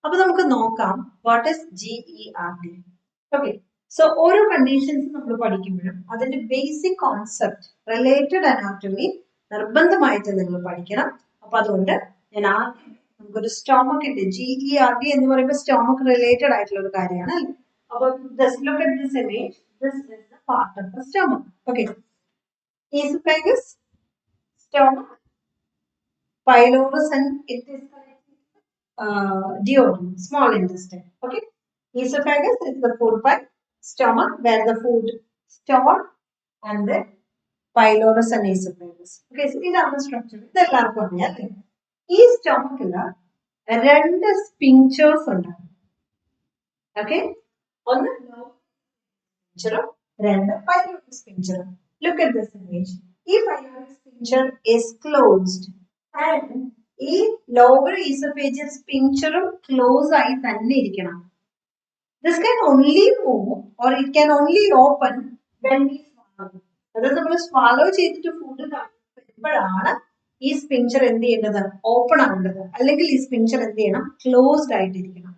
അപ്പൊ നമുക്ക് നോക്കാം what is GERD. Okay, so ഓരോ കണ്ടീഷൻസ് നമ്മൾ പഠിക്കുമ്പോഴും അതിന്റെ ബേസിക് കോൺസെപ്റ്റ് റിലേറ്റഡ് അനാറ്റമി നിർബന്ധമായിട്ട് നിങ്ങൾ പഠിക്കണം. അപ്പൊ അതുകൊണ്ട് ഞാൻ ആദ്യം നമുക്കൊരു സ്റ്റോമക്കിന്റെ GERD എന്ന് പറയുമ്പോൾ സ്റ്റോമക് റിലേറ്റഡ് ആയിട്ടുള്ള ഒരു കാര്യമാണ് അല്ലേ. അപ്പൊ look at this image. This is the part of the stomach. Okay, esophagus, stomach, pylorus, and it is duodenum, small intestine. Okay, esophagus is the food pipe, stomach where the food stored, and then pylorus and esophagus. Okay, so these are the structure. ഇതെല്ലാവർക്കും അറിയാം. ഈ സ്റ്റൊമക്കില് രണ്ട് സ്പിഞ്ചേഴ്സ് ഉണ്ട്. Okay, ഒന്ന് sphincter, രണ്ട് pyloric sphincter. Look at this image. ഈ pyloric sphincter is closed and ഈ lower esophageal sphincter close ആയി തന്നെ ഇരിക്കണം. This can only move or it can only open when we swallow. അതായത് നമ്മൾ swallow ചെയ്തിട്ട് ഫുഡ് കഴിക്കുമ്പോഴാണ് ഈ സ്പിഞ്ചർ എന്ത് ചെയ്യേണ്ടത്, ഓപ്പൺ ആവേണ്ടത്. അല്ലെങ്കിൽ ഈ സ്പിഞ്ചർ എന്ത് ചെയ്യണം, ക്ലോസ്ഡ് ആയിട്ടിരിക്കണം.